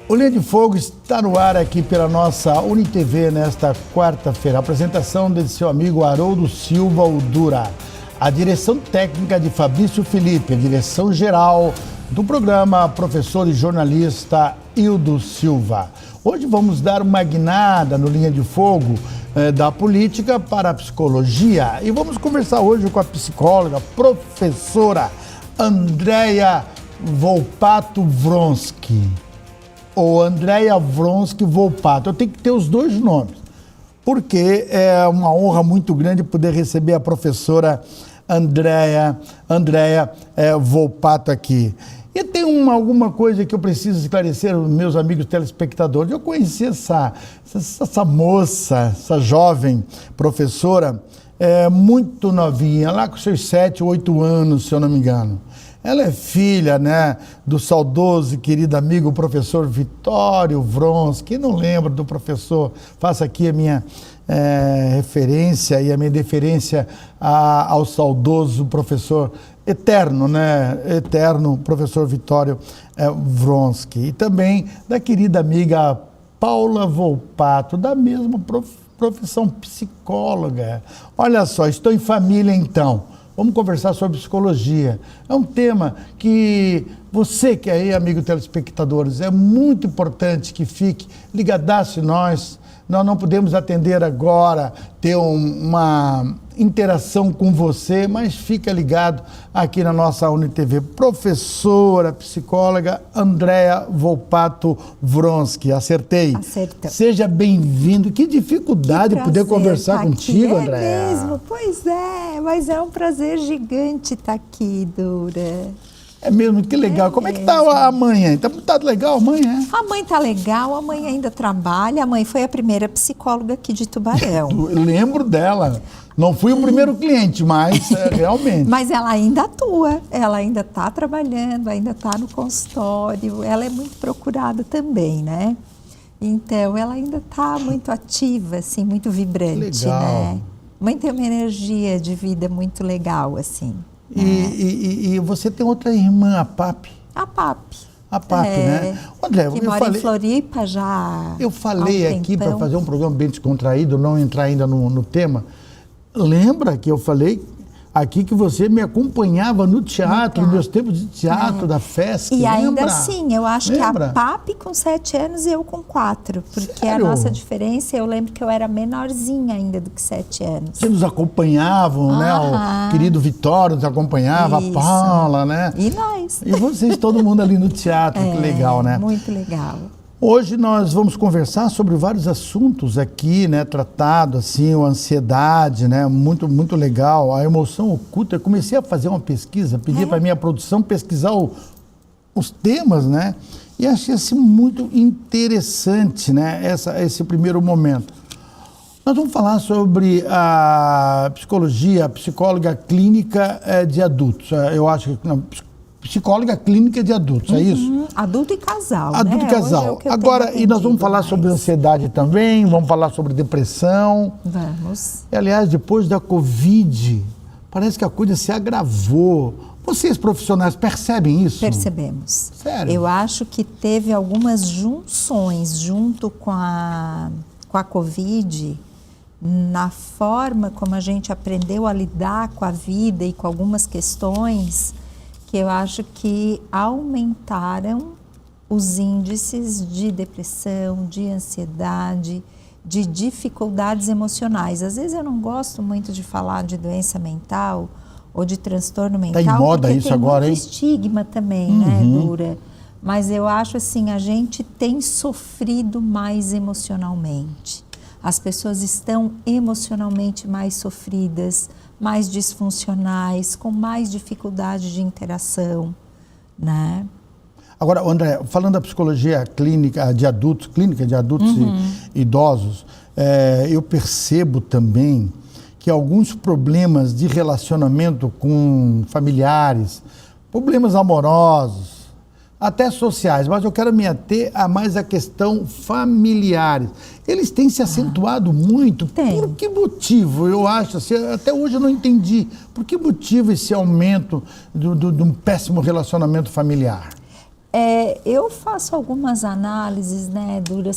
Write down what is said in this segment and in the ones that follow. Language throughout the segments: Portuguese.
O Linha de Fogo está no ar aqui pela nossa UniTV nesta quarta-feira. A apresentação desse seu amigo Haroldo Silva Udura. A direção técnica de Fabrício Felipe, a direção geral do programa, professor e jornalista Hildo Silva. Hoje vamos dar uma guinada no Linha de Fogo da política para a psicologia. E vamos conversar hoje com a psicóloga, professora Andréia Volpato Wronski. Ou Andréia Wronski Volpato. Eu tenho que ter os dois nomes, porque é uma honra muito grande poder receber a professora Andréia Volpato aqui. E tem alguma coisa que eu preciso esclarecer aos meus amigos telespectadores. Eu conheci essa moça, essa jovem professora, muito novinha, lá com seus 7, 8 anos, se eu não me engano. Ela é filha, do saudoso e querido amigo professor Vitório Wronski. Quem não lembra do professor, faço aqui a minha referência e a minha deferência ao saudoso professor eterno, eterno professor Vitório Wronski. E também da querida amiga Paula Volpato, da mesma profissão, psicóloga. Olha só, estou em família então. Vamos conversar sobre psicologia. É um tema que você que é aí, amigo telespectadores, é muito importante que fique ligadaço em nós. Nós não podemos atender agora, ter uma interação com você, mas fica ligado aqui na nossa UniTV. Professora, psicóloga Andréia Volpato Wronski. Acertei? Acertou. Seja bem-vindo. Que dificuldade poder conversar contigo, Andréia. É mesmo? Pois é, mas é um prazer gigante estar aqui, Dura. É mesmo, que legal. Como é que tá a mãe aí? Tá legal a mãe, A mãe tá legal, a mãe ainda trabalha. A mãe foi a primeira psicóloga aqui de Tubarão. Eu lembro dela. Não fui o primeiro cliente, mas realmente. Mas ela ainda atua, ela ainda está trabalhando, ainda está no consultório. Ela é muito procurada também, Então, ela ainda está muito ativa, assim, muito vibrante, legal. Mãe tem uma energia de vida muito legal, assim. E você tem outra irmã, a Papi? A Papi. A Papi, André, que mora em Floripa já. Eu falei aqui para fazer um programa bem descontraído, não entrar ainda no tema. Lembra que eu falei aqui que você me acompanhava no teatro, nos meus tempos de teatro, da FESC, E ainda lembra? assim, eu acho que a Papi com 7 anos e eu com 4. Porque Sério? a nossa diferença, eu lembro que eu era menorzinha ainda do que 7 anos. Vocês nos acompanhavam, O querido Vitório nos acompanhava, Isso. a Paula, E nós. E vocês, todo mundo ali no teatro, que legal, Muito legal. Hoje nós vamos conversar sobre vários assuntos aqui, tratados assim, a ansiedade, muito, muito legal, a emoção oculta. Eu comecei a fazer uma pesquisa, pedi para a minha produção pesquisar os temas, e achei assim muito interessante, esse primeiro momento. Nós vamos falar sobre a psicologia, a psicóloga clínica de adultos. Eu acho que psicóloga clínica de adultos, é isso? Adulto e casal, Adulto e casal. Agora, e nós vamos falar sobre ansiedade também, vamos falar sobre depressão. Vamos. E, aliás, depois da Covid, parece que a coisa se agravou. Vocês, profissionais, percebem isso? Percebemos. Sério? Eu acho que teve algumas junções junto com a Covid, na forma como a gente aprendeu a lidar com a vida e com algumas questões, que eu acho que aumentaram os índices de depressão, de ansiedade, de dificuldades emocionais. Às vezes eu não gosto muito de falar de doença mental ou de transtorno mental. Tá em moda porque isso tem agora, muito hein? estigma também, Dura? Mas eu acho assim, a gente tem sofrido mais emocionalmente. As pessoas estão emocionalmente mais sofridas, mais disfuncionais, com mais dificuldade de interação, Agora, André, falando da psicologia clínica de adultos e idosos, eu percebo também que alguns problemas de relacionamento com familiares, problemas amorosos, até sociais, mas eu quero me ater a mais a questão familiares. Eles têm se acentuado muito. Tem. Por que motivo? Eu acho, assim, até hoje eu não entendi. Por que motivo esse aumento de um péssimo relacionamento familiar? Eu faço algumas análises, né, Dura,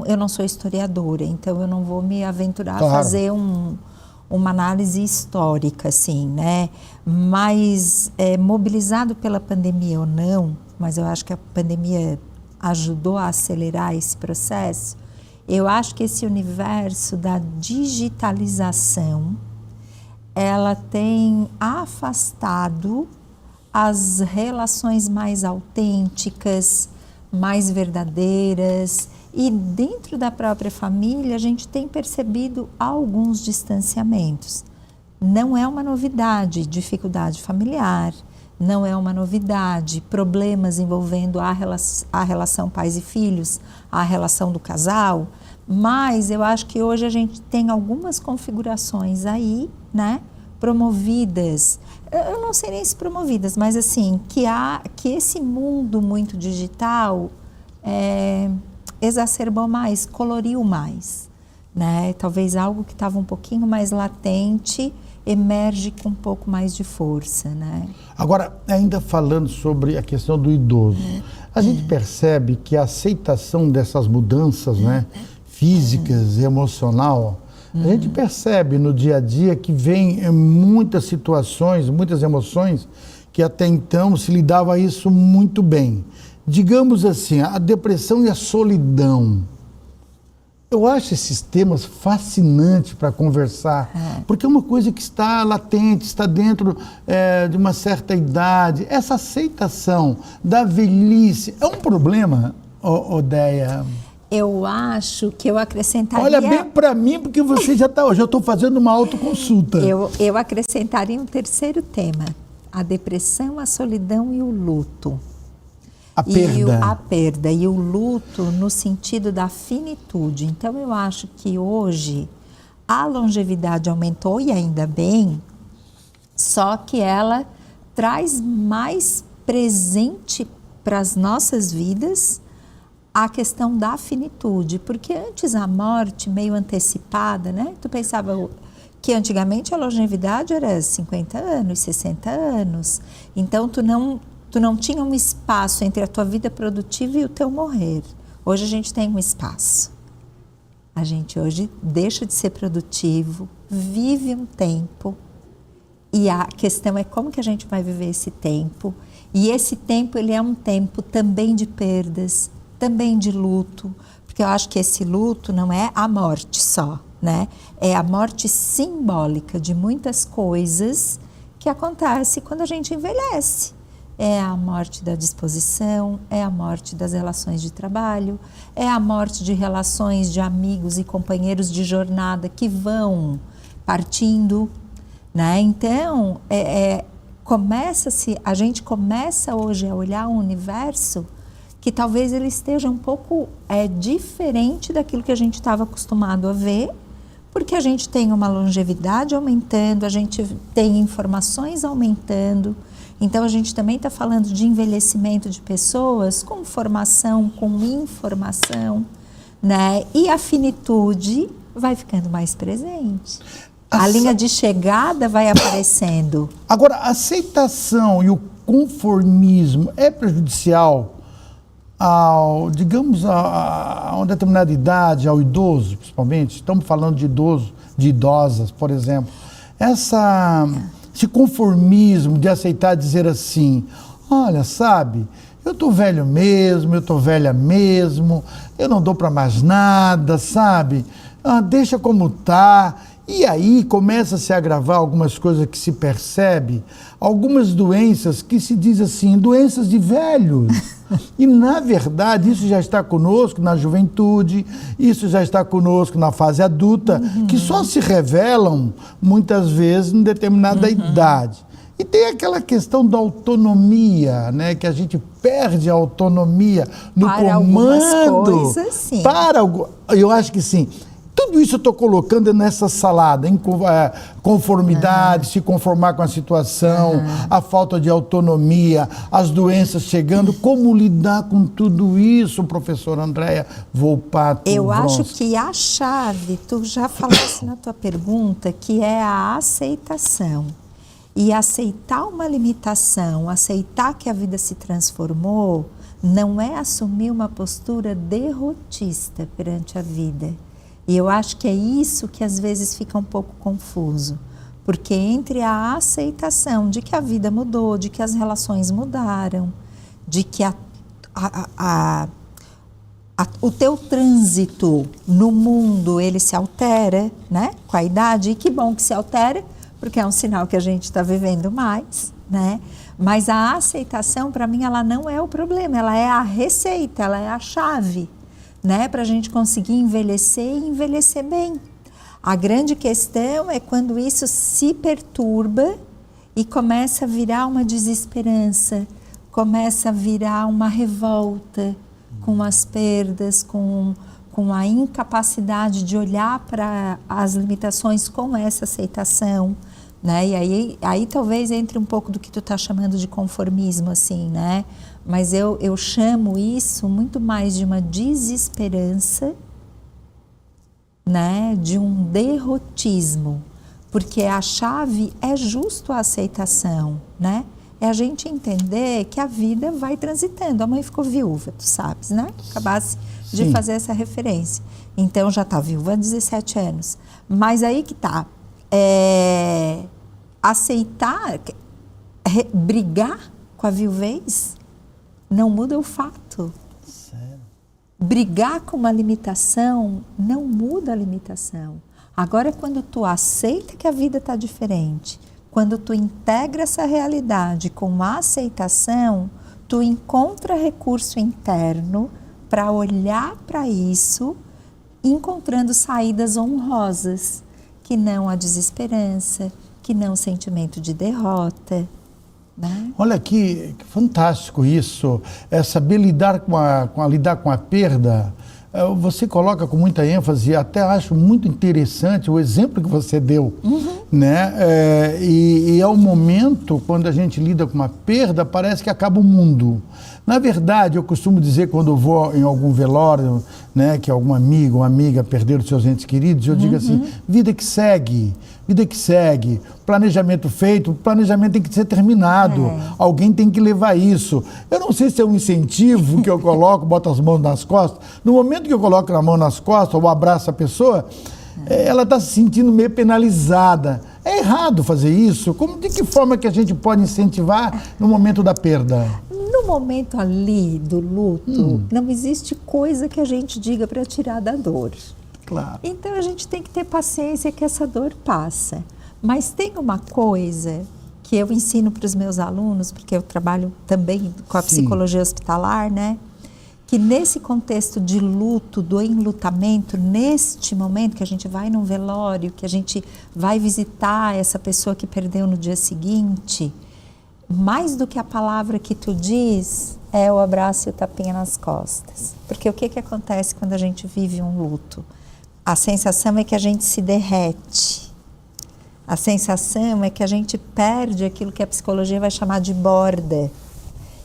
eu não sou historiadora, então eu não vou me aventurar a fazer uma análise histórica, assim, né, mas mobilizado pela pandemia ou não, mas eu acho que a pandemia ajudou a acelerar esse processo. Eu acho que esse universo da digitalização, ela tem afastado as relações mais autênticas, mais verdadeiras, e dentro da própria família a gente tem percebido alguns distanciamentos. Não é uma novidade dificuldade familiar, não é uma novidade problemas envolvendo a relação pais e filhos, a relação do casal, mas eu acho que hoje a gente tem algumas configurações aí, né, promovidas, eu não sei nem se promovidas, mas assim, que esse mundo muito digital exacerbou mais, coloriu mais, né? Talvez algo que estava um pouquinho mais latente emerge com um pouco mais de força, né? Agora, ainda falando sobre a questão do idoso, a gente percebe que a aceitação dessas mudanças, né, físicas e emocional, a gente percebe no dia a dia que vem muitas situações, muitas emoções, que até então se lidava a isso muito bem. Digamos assim, a depressão e a solidão. Eu acho esses temas fascinantes para conversar, porque é uma coisa que está latente, está dentro de uma certa idade. Essa aceitação da velhice é um problema, Odéia? Eu acho que eu acrescentaria... Olha bem para mim, porque você já estou fazendo uma autoconsulta. Eu acrescentaria um terceiro tema, a depressão, a solidão e o luto. A perda. A perda e o luto no sentido da finitude. Então, eu acho que hoje a longevidade aumentou, e ainda bem, só que ela traz mais presente para as nossas vidas a questão da finitude, porque antes a morte meio antecipada, né? Tu pensava que antigamente a longevidade era 50 anos, 60 anos, então tu não tinha um espaço entre a tua vida produtiva e o teu morrer. Hoje a gente tem um espaço. A gente hoje deixa de ser produtivo, vive um tempo, e a questão é como que a gente vai viver esse tempo, e esse tempo ele é um tempo também de perdas, também de luto, porque eu acho que esse luto não é a morte só, né? É a morte simbólica de muitas coisas que acontece quando a gente envelhece. É a morte da disposição, é a morte das relações de trabalho, é a morte de relações de amigos e companheiros de jornada que vão partindo, né? Então, a gente começa hoje a olhar um universo que talvez ele esteja um pouco diferente daquilo que a gente estava acostumado a ver, porque a gente tem uma longevidade aumentando, a gente tem informações aumentando, então a gente também está falando de envelhecimento de pessoas com formação, com informação, né? E a finitude vai ficando mais presente. A linha de chegada vai aparecendo. Agora, a aceitação e o conformismo é prejudicial digamos, a uma determinada idade, ao idoso, principalmente? Estamos falando de idosos, de idosas, por exemplo. Esse conformismo de aceitar dizer assim, olha, sabe, eu estou velho mesmo, eu estou velha mesmo, eu não dou para mais nada, sabe? Deixa como está. E aí começa a se agravar algumas coisas que se percebe, algumas doenças que se diz assim, doenças de velhos. E, na verdade, isso já está conosco na juventude, isso já está conosco na fase adulta, que só se revelam, muitas vezes, em determinada idade. E tem aquela questão da autonomia, né? Que a gente perde a autonomia no para comando. Algumas coisas, sim. Eu acho que sim. Tudo isso eu estou colocando nessa salada, conformidade, se conformar com a situação, a falta de autonomia, as doenças chegando. Como lidar com tudo isso, professora Andréia Volpato? Eu acho que a chave, tu já falaste na tua pergunta, que é a aceitação. E aceitar uma limitação, aceitar que a vida se transformou, não é assumir uma postura derrotista perante a vida. E eu acho que é isso que às vezes fica um pouco confuso. Porque entre a aceitação de que a vida mudou, de que as relações mudaram, de que o teu trânsito no mundo, ele se altera, né, com a idade, e que bom que se altera, porque é um sinal que a gente está vivendo mais, né? Mas a aceitação, para mim, ela não é o problema, ela é a receita, ela é a chave, né, para a gente conseguir envelhecer e envelhecer bem. A grande questão é quando isso se perturba e começa a virar uma desesperança, começa a virar uma revolta com as perdas, com a incapacidade de olhar para as limitações com essa aceitação, né? E aí talvez entre um pouco do que tu está chamando de conformismo, assim, né? Mas eu chamo isso muito mais de uma desesperança, né? De um derrotismo, porque a chave é justo a aceitação, né? É a gente entender que a vida vai transitando. A mãe ficou viúva, tu sabes, né? Acabasse de fazer essa referência. Então já está viúva há 17 anos. Mas aí que tá. Aceitar, brigar com a viuvez não muda o fato. Sério? Brigar com uma limitação não muda a limitação. Agora, quando tu aceita que a vida está diferente, quando tu integra essa realidade com a aceitação, tu encontra recurso interno para olhar para isso, encontrando saídas honrosas, que não a desesperança, que não o sentimento de derrota, né? Olha que fantástico isso, saber lidar lidar com a perda. Você coloca com muita ênfase, até acho muito interessante o exemplo que você deu, né? E é um momento, quando a gente lida com uma perda, parece que acaba o mundo. Na verdade, eu costumo dizer, quando eu vou em algum velório, né, que algum amigo ou amiga perderam seus entes queridos, eu digo assim, vida que segue, planejamento feito, o planejamento tem que ser terminado, alguém tem que levar isso. Eu não sei se é um incentivo que eu coloco, boto as mãos nas costas, no momento que eu coloco a mão nas costas ou abraço a pessoa, ela está se sentindo meio penalizada. É errado fazer isso? De que forma que a gente pode incentivar no momento da perda? No momento ali do luto, não existe coisa que a gente diga para tirar da dor. Claro. Então a gente tem que ter paciência que essa dor passa. Mas tem uma coisa que eu ensino para os meus alunos, porque eu trabalho também com a psicologia hospitalar, né? Que nesse contexto de luto, do enlutamento, neste momento que a gente vai num velório, que a gente vai visitar essa pessoa que perdeu no dia seguinte, mais do que a palavra que tu diz, é o abraço e o tapinha nas costas. Porque o que acontece quando a gente vive um luto? A sensação é que a gente se derrete. A sensação é que a gente perde aquilo que a psicologia vai chamar de borda.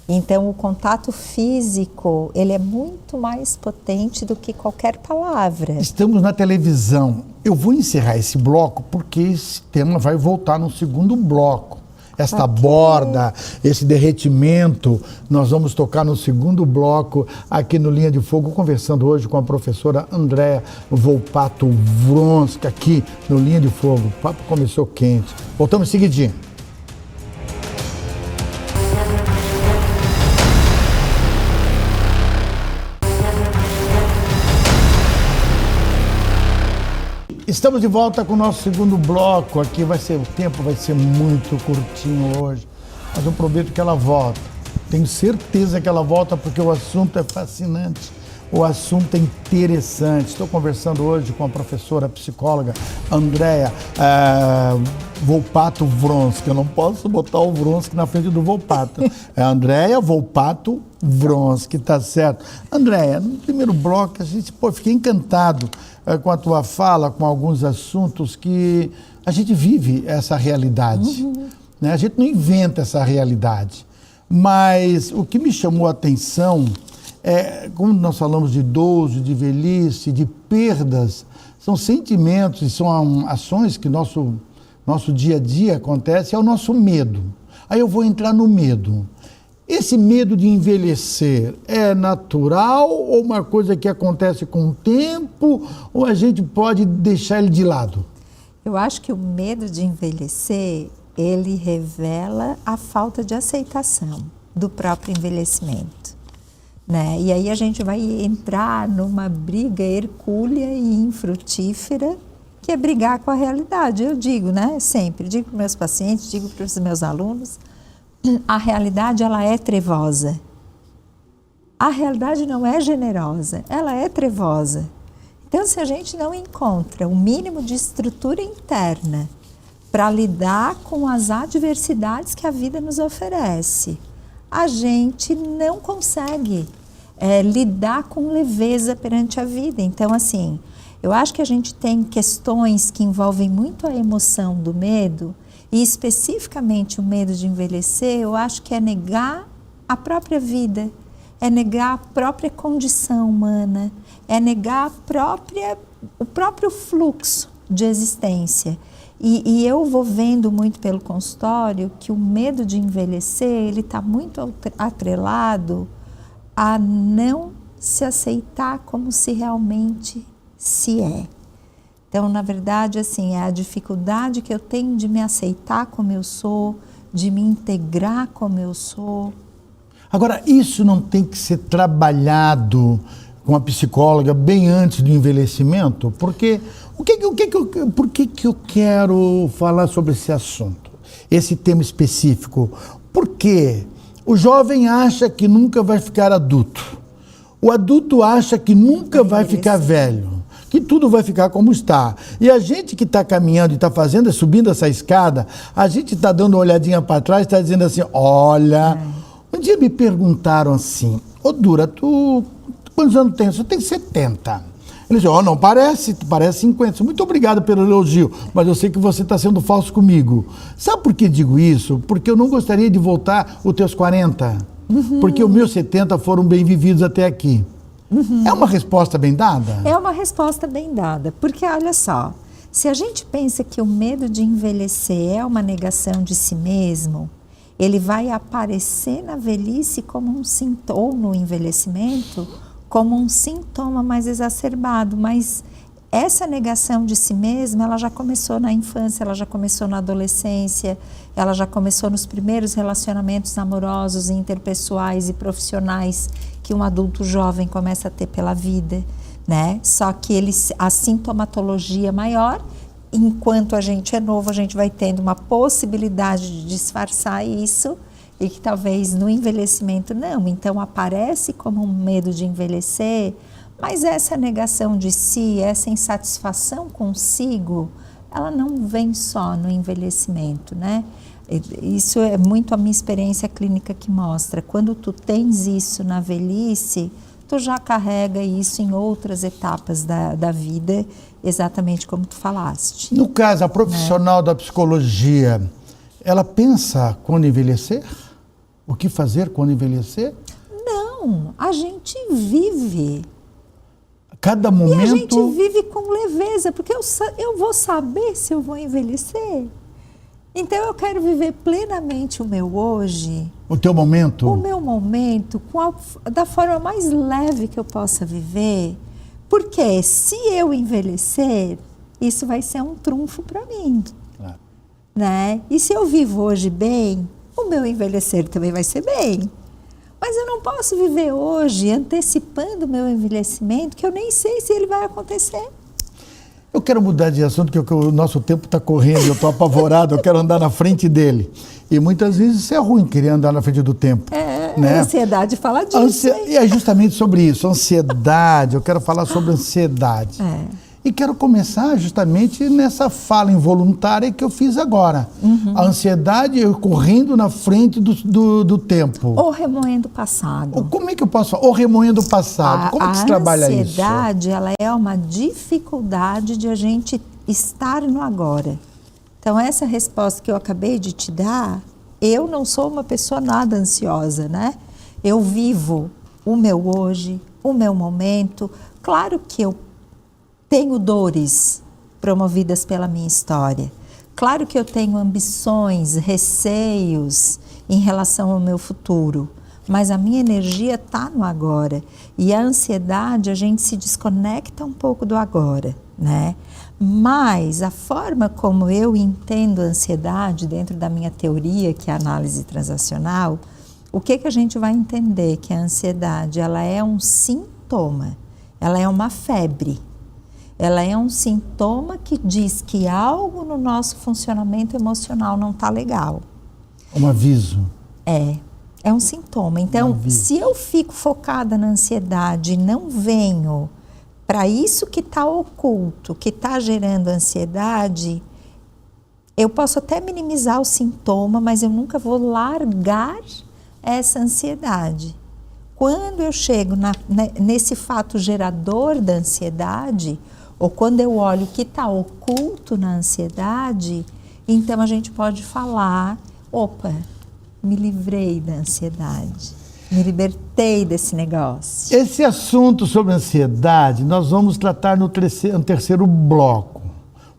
Então, o contato físico, ele é muito mais potente do que qualquer palavra. Estamos na televisão. Eu vou encerrar esse bloco porque esse tema vai voltar no segundo bloco. Esta borda, esse derretimento, nós vamos tocar no segundo bloco aqui no Linha de Fogo, conversando hoje com a professora Andréa Volpato Wronski, aqui no Linha de Fogo. O papo começou quente. Voltamos em seguidinho. Estamos de volta com o nosso segundo bloco. Aqui o tempo vai ser muito curtinho hoje, mas eu prometo que ela volta. Tenho certeza que ela volta porque o assunto é fascinante, o assunto é interessante. Estou conversando hoje com a professora psicóloga Andréa Volpato Wronski. Eu não posso botar o Wronski na frente do Volpato. É Andréa Volpato Wronski, tá certo. Andréa, no primeiro bloco, a gente, fiquei encantado com a tua fala, com alguns assuntos que a gente vive essa realidade. Né? A gente não inventa essa realidade. Mas o que me chamou a atenção como nós falamos de idoso, de velhice, de perdas, são sentimentos e são ações que nosso nosso dia a dia acontece, é o nosso medo. Aí eu vou entrar no medo. Esse medo de envelhecer é natural ou uma coisa que acontece com o tempo, ou a gente pode deixar ele de lado? Eu acho que o medo de envelhecer, ele revela a falta de aceitação do próprio envelhecimento, né? E aí a gente vai entrar numa briga hercúlea e infrutífera, que é brigar com a realidade. Eu digo, né, sempre, digo para os meus pacientes, digo para os meus alunos, a realidade, ela é trevosa. A realidade não é generosa, ela é trevosa. Então, se a gente não encontra o mínimo de estrutura interna para lidar com as adversidades que a vida nos oferece, a gente não consegue lidar com leveza perante a vida. Então, assim, eu acho que a gente tem questões que envolvem muito a emoção do medo, e especificamente o medo de envelhecer, eu acho que é negar a própria vida, é negar a própria condição humana, é negar o próprio fluxo de existência. E eu vou vendo muito pelo consultório que o medo de envelhecer, ele está muito atrelado a não se aceitar como se realmente se é. Então, na verdade, assim, é a dificuldade que eu tenho de me aceitar como eu sou, de me integrar como eu sou. Agora, isso não tem que ser trabalhado com a psicóloga bem antes do envelhecimento? Porque por que eu quero falar sobre esse assunto, esse tema específico? Porque o jovem acha que nunca vai ficar adulto. O adulto acha que nunca vai ficar velho, que tudo vai ficar como está. E a gente que está caminhando e está fazendo, subindo essa escada, a gente está dando uma olhadinha para trás, está dizendo assim, olha... Um dia me perguntaram assim, ô Dura, tu quantos anos tem? Você tem 70. Ele disse, não, parece 50. Muito obrigado pelo elogio, mas eu sei que você está sendo falso comigo. Sabe por que digo isso? Porque eu não gostaria de voltar os teus 40. Porque os meus 70 foram bem vividos até aqui. É uma resposta bem dada? É uma resposta bem dada, porque olha só, se a gente pensa que o medo de envelhecer é uma negação de si mesmo, ele vai aparecer na velhice como um sintoma, ou no envelhecimento, como um sintoma mais exacerbado, mas essa negação de si mesma, ela já começou na infância, ela já começou na adolescência, ela já começou nos primeiros relacionamentos amorosos, interpessoais e profissionais que um adulto jovem começa a ter pela vida, né? Só que a sintomatologia maior, enquanto a gente é novo, a gente vai tendo uma possibilidade de disfarçar isso e que talvez no envelhecimento não. Então aparece como um medo de envelhecer, mas essa negação de si, essa insatisfação consigo, ela não vem só no envelhecimento, né? Isso é muito a minha experiência clínica que mostra. Quando tu tens isso na velhice, tu já carrega isso em outras etapas da vida, exatamente como tu falaste. No caso, a profissional da psicologia, ela pensa quando envelhecer? O que fazer quando envelhecer? Não, a gente vive. Cada momento... E a gente vive com leveza, porque eu vou saber se eu vou envelhecer. Então eu quero viver plenamente o meu hoje. O teu momento? O meu momento, da forma mais leve que eu possa viver. Porque se eu envelhecer, isso vai ser um trunfo para mim. Claro. Né? E se eu vivo hoje bem, o meu envelhecer também vai ser bem. Mas eu não posso viver hoje antecipando o meu envelhecimento, que eu nem sei se ele vai acontecer. Eu quero mudar de assunto, porque o nosso tempo está correndo, eu estou apavorado, eu quero andar na frente dele. E muitas vezes isso é ruim, querer andar na frente do tempo. A ansiedade fala disso. E é justamente sobre isso, ansiedade, eu quero falar sobre ansiedade. E quero começar justamente nessa fala involuntária que eu fiz agora. A ansiedade correndo na frente do tempo. Ou remoendo o passado. Como é que eu posso falar? Ou remoendo o passado. Como que se trabalha isso? A ansiedade, ela é uma dificuldade de a gente estar no agora. Então, essa resposta que eu acabei de te dar, eu não sou uma pessoa nada ansiosa, né? Eu vivo o meu hoje, o meu momento. Claro que eu tenho dores promovidas pela minha história. Claro que eu tenho ambições, receios em relação ao meu futuro, mas a minha energia está no agora. E a ansiedade, a gente se desconecta um pouco do agora, né? Mas a forma como eu entendo a ansiedade dentro da minha teoria, que é a análise transacional, o que a gente vai entender? Que a ansiedade, ela é um sintoma, ela é uma febre. Ela é um sintoma que diz que algo no nosso funcionamento emocional não está legal. Um aviso. É um sintoma. Então, se eu fico focada na ansiedade e não venho para isso que está oculto, que está gerando ansiedade, eu posso até minimizar o sintoma, mas eu nunca vou largar essa ansiedade. Quando eu chego nesse fato gerador da ansiedade, ou quando eu olho o que está oculto na ansiedade, então a gente pode falar, opa, me livrei da ansiedade, me libertei desse negócio. Esse assunto sobre ansiedade nós vamos tratar no terceiro bloco.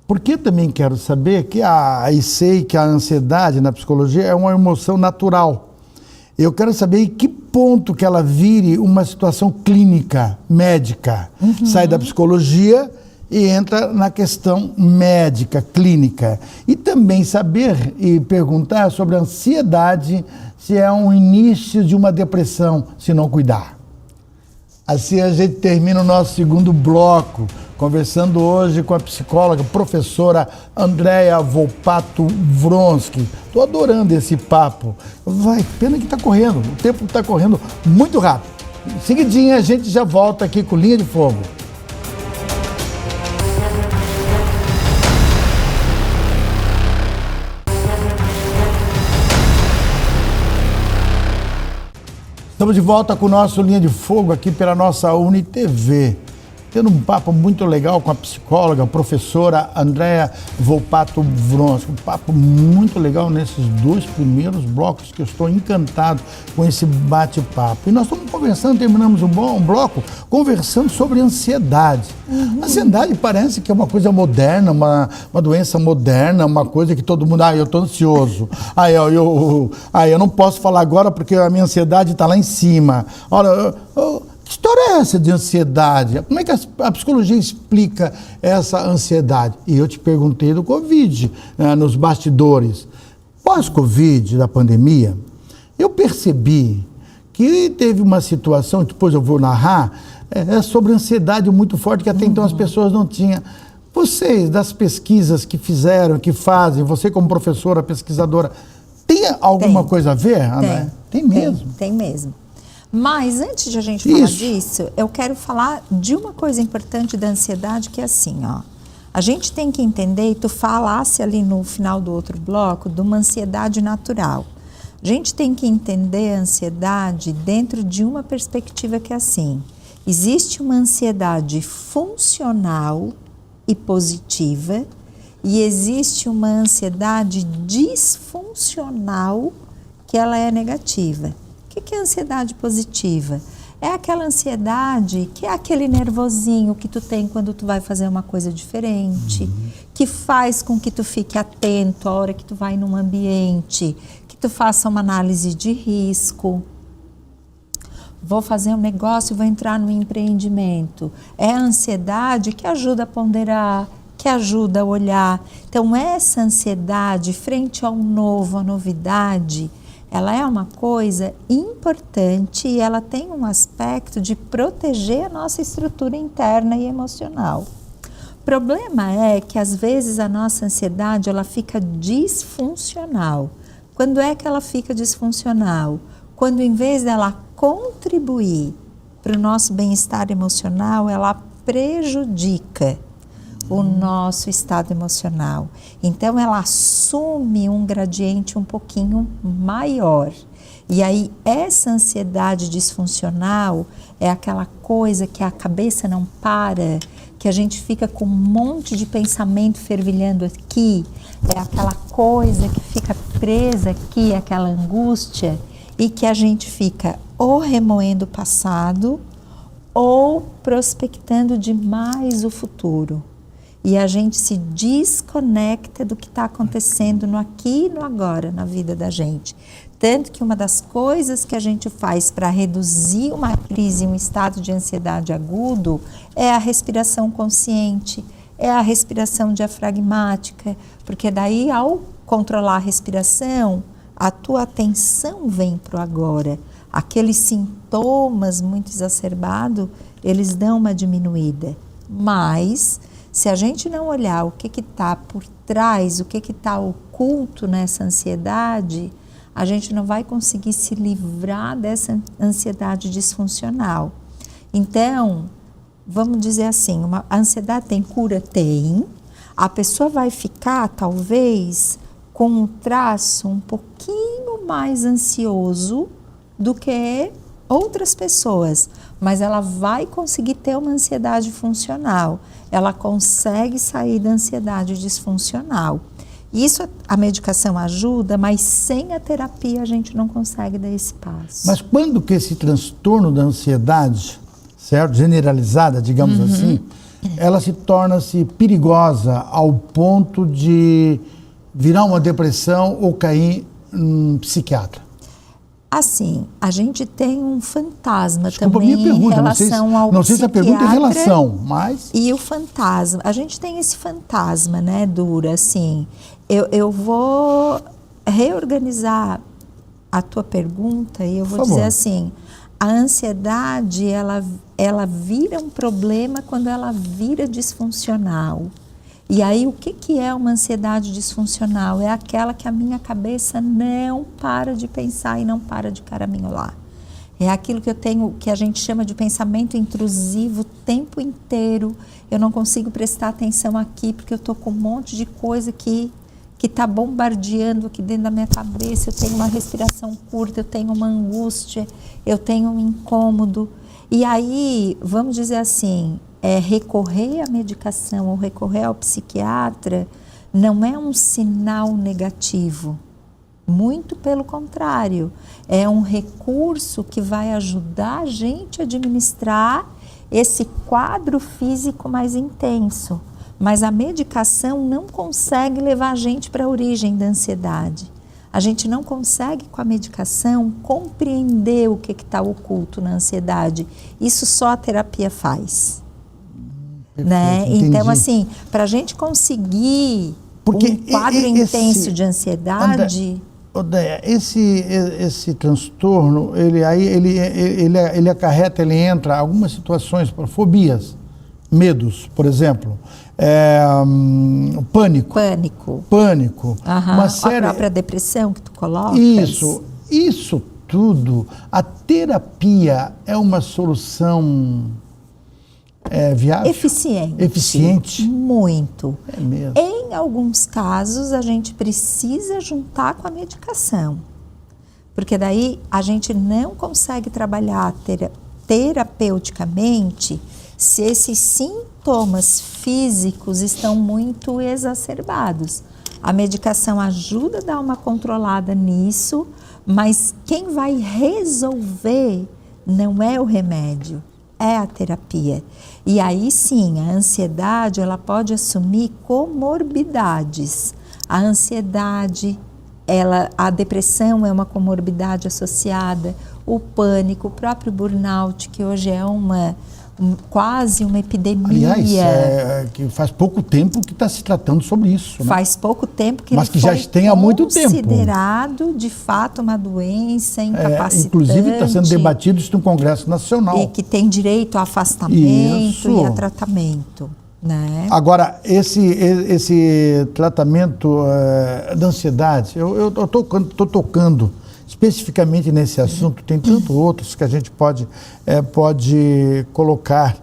Porque eu também quero saber e sei que a ansiedade na psicologia é uma emoção natural. Eu quero saber em que ponto que ela vire uma situação clínica, médica. Sai da psicologia e entra na questão médica, clínica. E também saber e perguntar sobre a ansiedade, se é um início de uma depressão, se não cuidar. Assim a gente termina o nosso segundo bloco, conversando hoje com a psicóloga, professora Andréa Volpato Wronski. Estou adorando esse papo. Pena que está correndo, o tempo está correndo muito rápido. Em seguidinha a gente já volta aqui com Linha de Fogo. Estamos de volta com o nosso Linha de Fogo aqui pela nossa UniTV. Tendo um papo muito legal com a psicóloga, a professora Andréa Volpato Wronski. Um papo muito legal nesses 2 primeiros blocos, que eu estou encantado com esse bate-papo. E nós estamos conversando, terminamos um bloco, conversando sobre ansiedade. A ansiedade parece que é uma coisa moderna, uma doença moderna, uma coisa que todo mundo, eu estou ansioso. Eu não posso falar agora porque a minha ansiedade está lá em cima. Olha, que história é essa de ansiedade? Como é que a psicologia explica essa ansiedade? E eu te perguntei do Covid, nos bastidores. Pós-Covid, da pandemia, eu percebi que teve uma situação, depois eu vou narrar, sobre ansiedade muito forte, que até então as pessoas não tinham. Vocês, das pesquisas que fizeram, que fazem, você como professora, pesquisadora, tem alguma coisa a ver, Ana? Tem mesmo? Tem mesmo. Mas antes de a gente falar disso, eu quero falar de uma coisa importante da ansiedade, que é assim, ó. A gente tem que entender, e tu falasse ali no final do outro bloco, de uma ansiedade natural. A gente tem que entender a ansiedade dentro de uma perspectiva que é assim. Existe uma ansiedade funcional e positiva, e existe uma ansiedade disfuncional que ela é negativa. O que é ansiedade positiva? É aquela ansiedade que é aquele nervosinho que tu tem quando tu vai fazer uma coisa diferente, que faz com que tu fique atento a hora que tu vai num ambiente, que tu faça uma análise de risco. Vou fazer um negócio, vou entrar no empreendimento. É a ansiedade que ajuda a ponderar, que ajuda a olhar. Então, essa ansiedade frente ao novo, à novidade, ela é uma coisa importante e ela tem um aspecto de proteger a nossa estrutura interna e emocional. O problema é que às vezes a nossa ansiedade ela fica disfuncional. Quando é que ela fica disfuncional? Quando em vez dela contribuir para o nosso bem-estar emocional, ela prejudica o nosso estado emocional. Então, ela assume um gradiente um pouquinho maior. E aí, essa ansiedade disfuncional é aquela coisa que a cabeça não para, que a gente fica com um monte de pensamento fervilhando aqui, é aquela coisa que fica presa aqui, aquela angústia, e que a gente fica ou remoendo o passado ou prospectando demais o futuro. e a gente se desconecta do que está acontecendo no aqui e no agora na vida da gente. Tanto que uma das coisas que a gente faz para reduzir uma crise, um estado de ansiedade agudo, é a respiração consciente, é a respiração diafragmática, porque daí ao controlar a respiração, a tua atenção vem para o agora. Aqueles sintomas muito exacerbados, eles dão uma diminuída. Mas, se a gente não olhar o que está por trás, o que está oculto nessa ansiedade, a gente não vai conseguir se livrar dessa ansiedade disfuncional. Então, vamos dizer assim, a ansiedade tem cura? Tem. A pessoa vai ficar, talvez, com um traço um pouquinho mais ansioso do que outras pessoas, mas ela vai conseguir ter uma ansiedade funcional, ela consegue sair da ansiedade disfuncional. Isso a medicação ajuda, mas sem a terapia a gente não consegue dar esse passo. Mas quando que esse transtorno da ansiedade, certo, generalizada, digamos assim, ela se torna-se perigosa ao ponto de virar uma depressão ou cair em psiquiatra? Assim, a gente tem um fantasma Desculpa, também minha pergunta, em relação ao não sei se a pergunta é relação, mas... E o fantasma, a gente tem esse fantasma, né, Dura, assim, eu vou reorganizar a tua pergunta e eu vou dizer assim, a ansiedade, ela vira um problema quando ela vira disfuncional. E aí, o que é uma ansiedade disfuncional? É aquela que a minha cabeça não para de pensar e não para de caraminholar. É aquilo que eu tenho, que a gente chama de pensamento intrusivo o tempo inteiro. Eu não consigo prestar atenção aqui porque eu estou com um monte de coisa que está bombardeando aqui dentro da minha cabeça. Eu tenho uma respiração curta, eu tenho uma angústia, eu tenho um incômodo. E aí, vamos dizer assim, recorrer à medicação ou recorrer ao psiquiatra não é um sinal negativo. Muito pelo contrário, é um recurso que vai ajudar a gente a administrar esse quadro físico mais intenso. Mas a medicação não consegue levar a gente para a origem da ansiedade. A gente não consegue, com a medicação, compreender o que está oculto na ansiedade. Isso só a terapia faz. Né? Então, assim, para a gente conseguir um quadro intenso de ansiedade... Odéia, esse transtorno, ele acarreta, ele entra em algumas situações, fobias, medos, por exemplo, pânico. Uma série... A própria depressão que tu colocas. Isso tudo, a terapia é uma solução... viável? Eficiente? Muito. É mesmo. Em alguns casos, a gente precisa juntar com a medicação. Porque daí a gente não consegue trabalhar terapeuticamente se esses sintomas físicos estão muito exacerbados. A medicação ajuda a dar uma controlada nisso, mas quem vai resolver não é o remédio. É a terapia. E aí sim, a ansiedade, ela pode assumir comorbidades. A ansiedade, a depressão é uma comorbidade associada, o pânico, o próprio burnout, que hoje é quase uma epidemia. Aliás, que faz pouco tempo que está se tratando sobre isso. Né? Faz pouco tempo que mas que já tem há muito tempo. Considerado, de fato, uma doença incapacitante. Inclusive está sendo debatido isso no Congresso Nacional. E que tem direito a afastamento e a tratamento. Né? Agora, esse tratamento da ansiedade, eu estou tocando especificamente nesse assunto, tem tantos outros que a gente pode colocar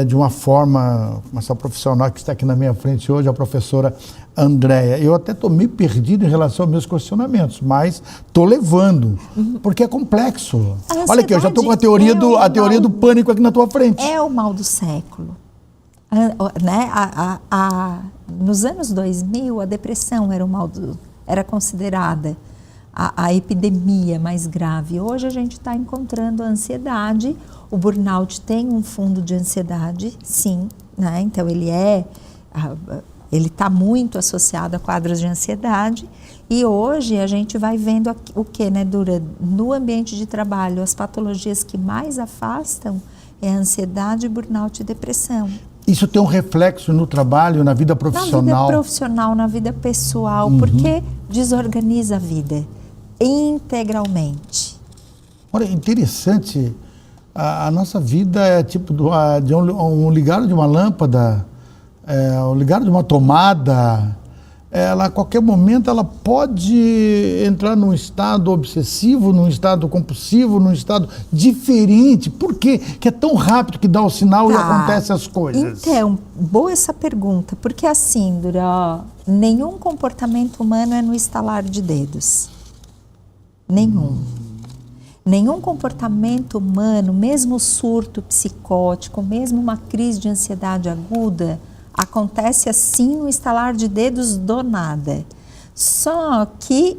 de uma forma, essa profissional que está aqui na minha frente hoje, a professora Andréia. Eu até estou meio perdido em relação aos meus questionamentos, mas estou levando, porque é complexo. Olha aqui, eu já estou com a teoria do pânico aqui na tua frente. É o mal do século. Né? Nos anos 2000, a depressão era considerada a epidemia mais grave. Hoje a gente está encontrando a ansiedade. O burnout tem um fundo de ansiedade, sim, né? Então ele é Ele está muito associado a quadros de ansiedade e hoje a gente vai vendo o que, né, no ambiente de trabalho, as patologias que mais afastam é a ansiedade, burnout e depressão. Isso tem um reflexo no trabalho, na vida profissional? Na vida profissional, na vida pessoal, porque desorganiza a vida integralmente. Olha, interessante, a nossa vida é tipo de um ligado de uma lâmpada, o ligado de uma tomada, ela a qualquer momento ela pode entrar num estado obsessivo, num estado compulsivo, num estado diferente. Por quê? Que é tão rápido que dá o sinal e acontecem as coisas. Então, boa essa pergunta, porque assim, Dura, nenhum comportamento humano é no estalar de dedos. Nenhum. Nenhum comportamento humano, mesmo surto psicótico, mesmo uma crise de ansiedade aguda, acontece assim no estalar de dedos do nada. Só que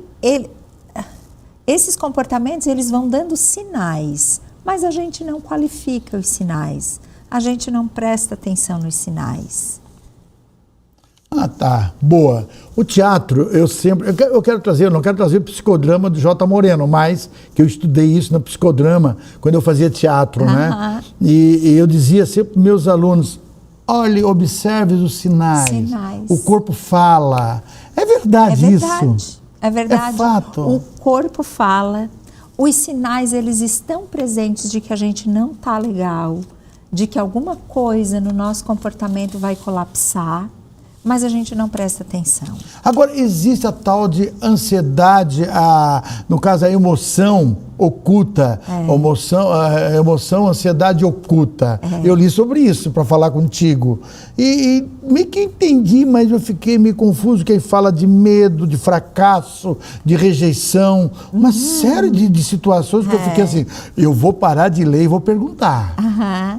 esses comportamentos eles vão dando sinais, mas a gente não qualifica os sinais, a gente não presta atenção nos sinais. Ah, tá. Boa. O teatro, eu não quero trazer o psicodrama do J. Moreno, mas que eu estudei isso no psicodrama, quando eu fazia teatro, né? E eu dizia sempre para meus alunos, olhe, observe os sinais. O corpo fala. É verdade, isso. É verdade. É fato. O corpo fala. Os sinais, eles estão presentes de que a gente não está legal, de que alguma coisa no nosso comportamento vai colapsar, mas a gente não presta atenção. Agora, existe a tal de ansiedade, no caso a emoção oculta, emoção, ansiedade oculta. Eu li sobre isso para falar contigo. E meio que entendi, mas eu fiquei meio confuso, que aí fala de medo, de fracasso, de rejeição, uma série de situações que eu fiquei assim, eu vou parar de ler e vou perguntar.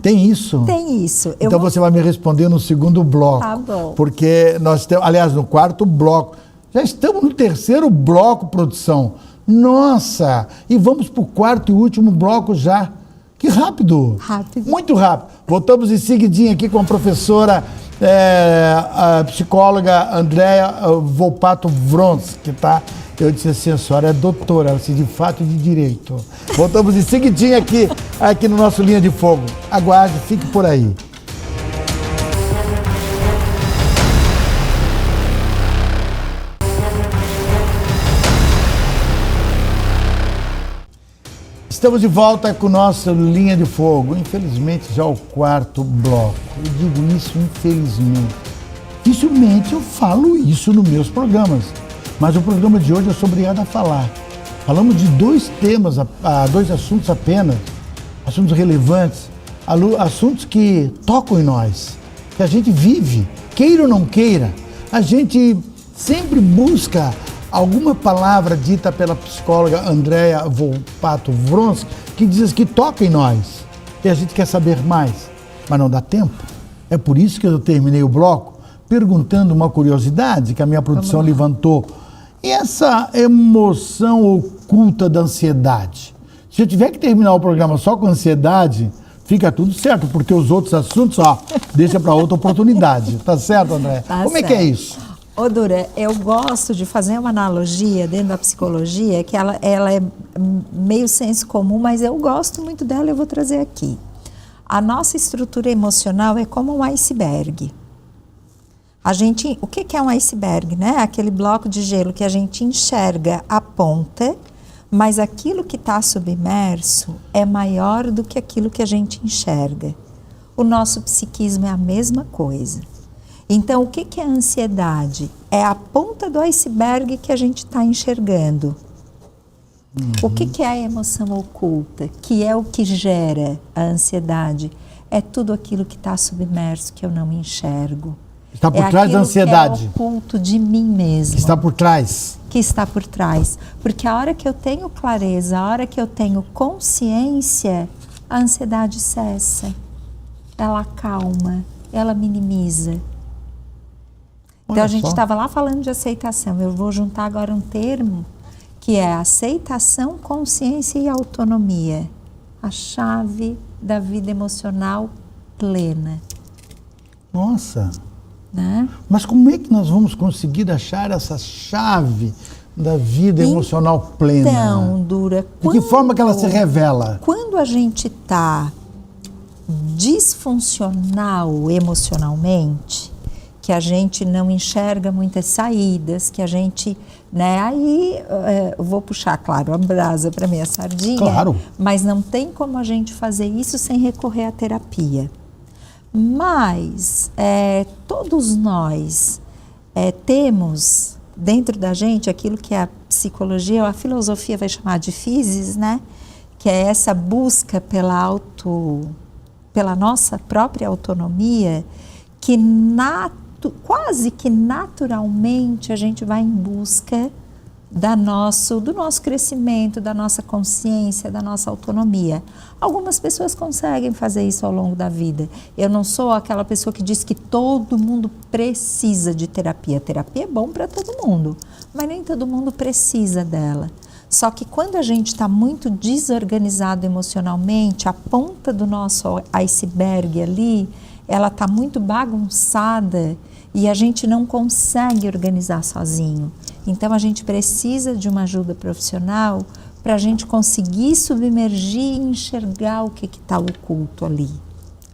Tem isso? Tem isso. Então você vai me responder no segundo bloco. Tá bom. Porque nós temos, aliás, no quarto bloco, já estamos no terceiro bloco, produção. Nossa! E vamos para o quarto e último bloco já. Que rápido! Rápido. Muito rápido. Voltamos em seguidinho aqui com a professora, a psicóloga Andréa Volpato Vronsky, tá? Eu disse assim, a senhora é doutora, assim, de fato e de direito. Voltamos em seguidinho aqui no nosso Linha de Fogo. Aguarde, fique por aí. Estamos de volta com nossa Linha de Fogo. Infelizmente, já o quarto bloco. Eu digo isso infelizmente. Dificilmente eu falo isso nos meus programas. Mas o programa de hoje eu sou obrigado a falar. Falamos de dois temas, dois assuntos apenas. Assuntos relevantes. Assuntos que tocam em nós. Que a gente vive, queira ou não queira. A gente sempre busca alguma palavra dita pela psicóloga Andréa Volpato Vronsky que diz que toca em nós. E a gente quer saber mais, mas não dá tempo. É por isso que eu terminei o bloco perguntando uma curiosidade que a minha produção levantou. E essa emoção oculta da ansiedade? Se eu tiver que terminar o programa só com ansiedade, fica tudo certo, porque os outros assuntos, deixa para outra oportunidade. Tá certo, André? Tá Como certo. É que é isso? Ô, Dura, eu gosto de fazer uma analogia dentro da psicologia, que ela é meio senso comum, mas eu gosto muito dela e eu vou trazer aqui. A nossa estrutura emocional é como um iceberg. O que é um iceberg, né? Aquele bloco de gelo que a gente enxerga a ponta, mas aquilo que está submerso é maior do que aquilo que a gente enxerga. O nosso psiquismo é a mesma coisa. Então, o que é a ansiedade? É a ponta do iceberg que a gente está enxergando. O que é a emoção oculta? Que é o que gera a ansiedade? É tudo aquilo que está submerso, que eu não enxergo. Está por trás da ansiedade. Que é oculto de mim mesmo. Que está por trás. Que está por trás. Porque a hora que eu tenho clareza, a hora que eu tenho consciência, a ansiedade cessa. Ela acalma, ela minimiza. Então, a gente estava lá falando de aceitação. Eu vou juntar agora um termo que é aceitação, consciência e autonomia. A chave da vida emocional plena. Nossa! né? Mas como é que nós vamos conseguir achar essa chave da vida emocional plena? Então, Dura, de que forma que ela se revela? Quando a gente está disfuncional emocionalmente, que a gente não enxerga muitas saídas, que a gente, né, aí eu vou puxar, claro, a brasa para minha sardinha, claro, mas não tem como a gente fazer isso sem recorrer à terapia. Mas todos nós temos dentro da gente aquilo que a psicologia ou a filosofia vai chamar de physis, né? Que é essa busca pela nossa própria autonomia, que quase que naturalmente a gente vai em busca do nosso crescimento, da nossa consciência, da nossa autonomia. Algumas pessoas conseguem fazer isso ao longo da vida. Eu não sou aquela pessoa que diz que todo mundo precisa de terapia. Terapia é bom para todo mundo, mas nem todo mundo precisa dela. Só que quando a gente está muito desorganizado emocionalmente, a ponta do nosso iceberg ali, ela está muito bagunçada e a gente não consegue organizar sozinho. Então a gente precisa de uma ajuda profissional para a gente conseguir submergir e enxergar o que está oculto ali,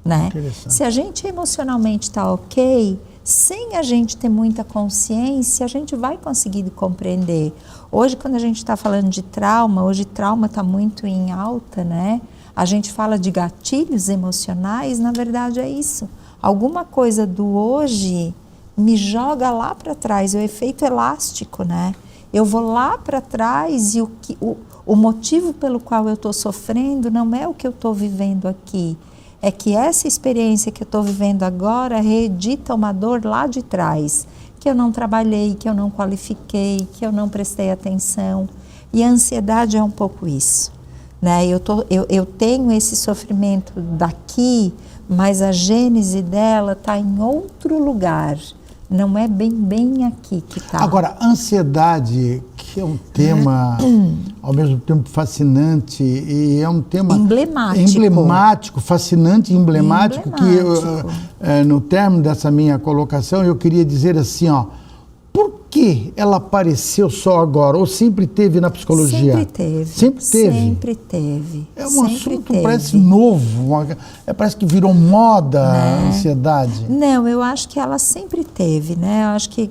né? Se a gente emocionalmente está ok, sem a gente ter muita consciência, a gente vai conseguir compreender. Hoje, quando a gente está falando de trauma, hoje trauma está muito em alta, né? A gente fala de gatilhos emocionais, na verdade é isso. Alguma coisa do hoje me joga lá para trás, é o efeito elástico, né? Eu vou lá para trás e o motivo pelo qual eu estou sofrendo não é o que eu estou vivendo aqui. É que essa experiência que eu estou vivendo agora reedita uma dor lá de trás, que eu não trabalhei, que eu não qualifiquei, que eu não prestei atenção. E a ansiedade é um pouco isso, né? Eu tenho esse sofrimento daqui, mas a gênese dela está em outro lugar. Não é bem aqui que está. Agora, ansiedade, que é um tema ao mesmo tempo fascinante e é um tema emblemático, fascinante e emblemático. Que no término dessa minha colocação eu queria dizer assim, ó, por que ela apareceu só agora? Ou sempre teve na psicologia? Sempre teve. Sempre teve? Sempre teve. É um assunto parece novo, parece que virou moda, a ansiedade. Não, eu acho que ela sempre teve, né? Eu acho que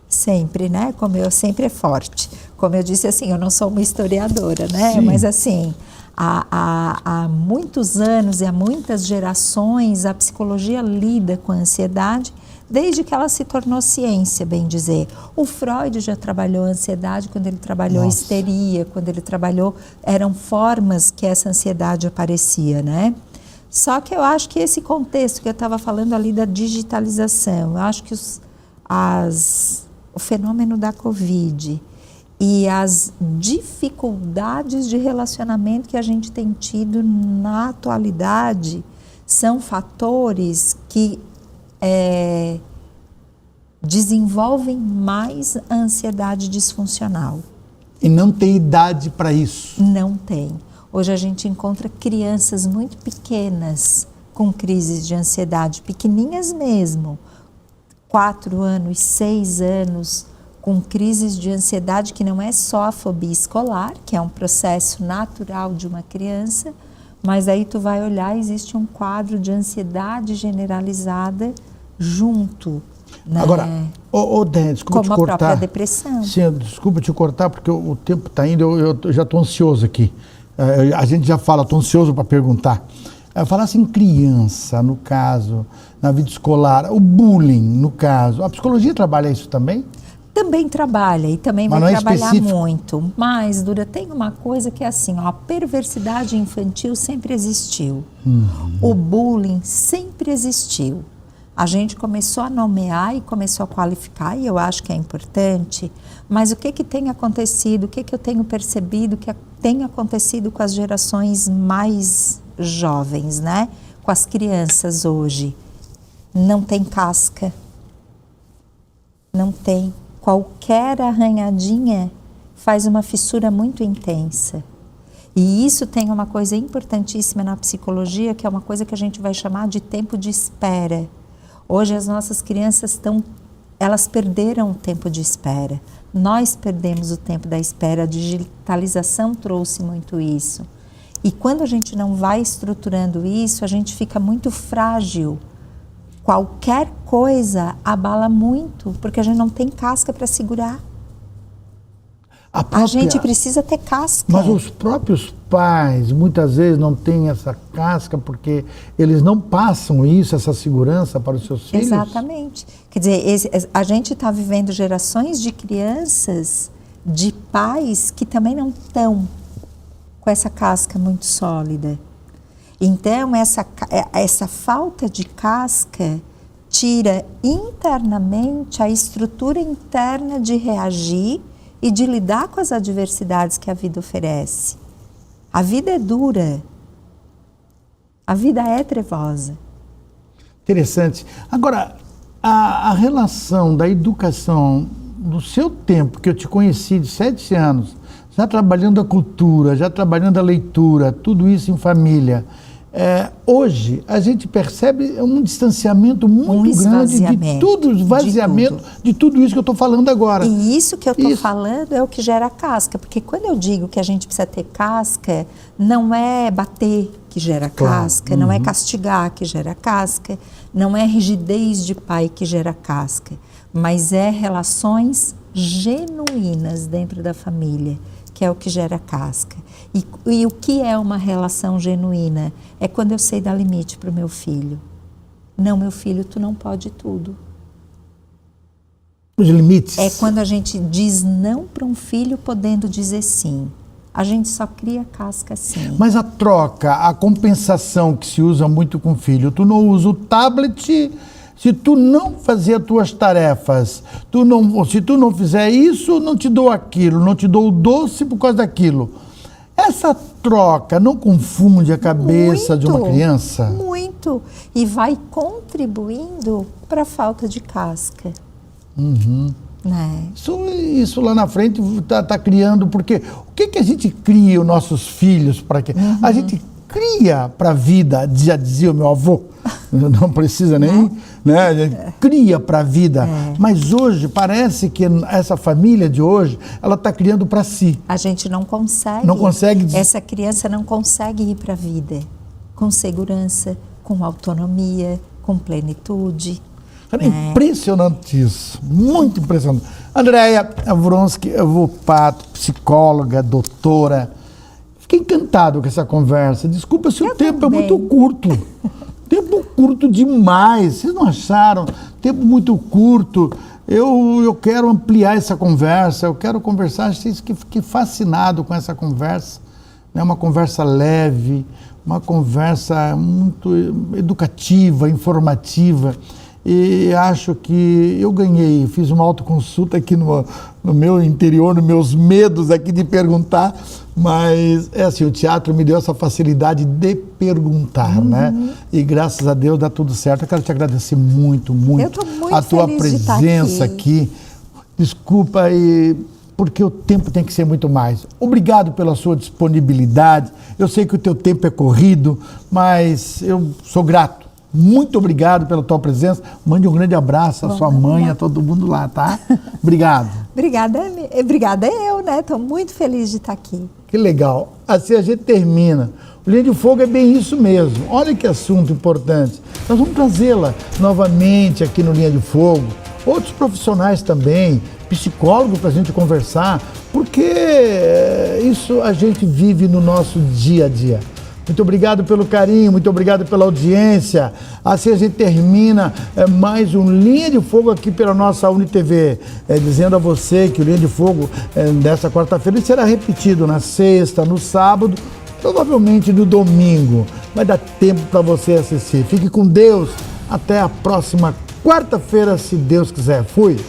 sempre, né? Como eu sempre é forte. Como eu disse assim, eu não sou uma historiadora, né? Sim. Mas assim, há muitos anos e há muitas gerações a psicologia lida com a ansiedade desde que ela se tornou ciência, bem dizer. O Freud já trabalhou a ansiedade quando ele trabalhou a histeria, quando ele trabalhou, eram formas que essa ansiedade aparecia, né? Só que eu acho que esse contexto que eu estava falando ali da digitalização, eu acho que o fenômeno da Covid e as dificuldades de relacionamento que a gente tem tido na atualidade são fatores que desenvolvem mais a ansiedade disfuncional. E não tem idade para isso? Não tem. Hoje a gente encontra crianças muito pequenas com crises de ansiedade, pequenininhas mesmo, 4 anos, 6 anos, com crises de ansiedade que não é só a fobia escolar, que é um processo natural de uma criança, mas aí tu vai olhar, existe um quadro de ansiedade generalizada junto. Né? Agora, Dé, desculpa te cortar. Como a própria depressão. Sim, desculpa te cortar, porque o tempo está indo, eu já estou ansioso aqui. A gente já fala, estou ansioso para perguntar. Falar assim, criança, no caso, na vida escolar, o bullying, no caso, a psicologia trabalha isso também? Também trabalha e também vai trabalhar muito. Mas, Dura, tem uma coisa que é assim, ó, a perversidade infantil sempre existiu. O bullying sempre existiu. A gente começou a nomear e começou a qualificar, e eu acho que é importante, mas o que tem acontecido, o que eu tenho percebido que tem acontecido com as gerações mais jovens, né? Com as crianças hoje? Não tem casca, não tem. Qualquer arranhadinha faz uma fissura muito intensa. E isso tem uma coisa importantíssima na psicologia, que é uma coisa que a gente vai chamar de tempo de espera. Hoje as nossas crianças elas perderam o tempo de espera. Nós perdemos o tempo da espera. A digitalização trouxe muito isso. E quando a gente não vai estruturando isso, a gente fica muito frágil. Qualquer coisa abala muito, porque a gente não tem casca para segurar. A gente precisa ter casca. Mas os próprios pais, muitas vezes, não têm essa casca porque eles não passam isso, essa segurança para os seus filhos. Exatamente. Quer dizer, a gente está vivendo gerações de crianças, de pais que também não estão com essa casca muito sólida. Então, essa falta de casca tira internamente a estrutura interna de reagir e de lidar com as adversidades que a vida oferece. A vida é dura. A vida é trevosa. Interessante. Agora, a relação da educação do seu tempo, que eu te conheci de 7 anos, já trabalhando a cultura, já trabalhando a leitura, tudo isso em família. Hoje, a gente percebe um distanciamento muito grande de tudo, esvaziamento de tudo isso que eu estou falando agora. E isso que eu estou falando é o que gera casca, porque quando eu digo que a gente precisa ter casca, não é bater que gera casca, não é castigar que gera casca, não é rigidez de pai que gera casca, mas é relações genuínas dentro da família, que é o que gera casca. E o que é uma relação genuína? É quando eu sei dar limite para o meu filho. Não, meu filho, tu não pode tudo. Os limites. É quando a gente diz não para um filho podendo dizer sim. A gente só cria casca assim. Mas a troca, a compensação que se usa muito com o filho, tu não usa o tablet. Se tu não fazer as tuas tarefas, se tu não fizer isso, não te dou aquilo, não te dou o doce por causa daquilo. Essa troca não confunde a cabeça de uma criança? Muito. E vai contribuindo para a falta de casca. Né? Isso lá na frente tá criando, porque o que a gente cria os nossos filhos para quê? A gente cria para a vida, já dizia o meu avô, não precisa nem, né? A gente cria para a vida, mas hoje parece que essa família de hoje, ela está criando para si. A gente não consegue. Essa criança não consegue ir para a vida com segurança, com autonomia, com plenitude. É impressionante isso, muito impressionante. Andréia Vronsky Volpato, psicóloga, doutora. Fiquei encantado com essa conversa. Desculpa se o tempo é muito curto. Tempo curto demais. Vocês não acharam? Tempo muito curto. Eu quero ampliar essa conversa. Eu quero conversar. Fiquei fascinado com essa conversa. É uma conversa leve, uma conversa muito educativa, informativa. E acho que eu ganhei, fiz uma autoconsulta aqui no meu interior, nos meus medos aqui de perguntar, mas é assim, o teatro me deu essa facilidade de perguntar, né? E graças a Deus dá tudo certo. Eu quero te agradecer muito, muito, a tua presença aqui. Desculpa, porque o tempo tem que ser muito mais. Obrigado pela sua disponibilidade. Eu sei que o teu tempo é corrido, mas eu sou grato. Muito obrigado pela tua presença. Mande um grande abraço à sua mãe, a todo mundo lá, tá? Obrigado. Obrigada eu, né? Estou muito feliz de estar aqui. Que legal. Assim a gente termina. O Linha de Fogo é bem isso mesmo. Olha que assunto importante. Nós vamos trazê-la novamente aqui no Linha de Fogo. Outros profissionais também, psicólogos para a gente conversar, porque isso a gente vive no nosso dia a dia. Muito obrigado pelo carinho, muito obrigado pela audiência. Assim a gente termina mais um Linha de Fogo aqui pela nossa UniTV. Dizendo a você que o Linha de Fogo dessa quarta-feira será repetido na sexta, no sábado, provavelmente no domingo. Vai dar tempo para você assistir. Fique com Deus. Até a próxima quarta-feira, se Deus quiser. Fui!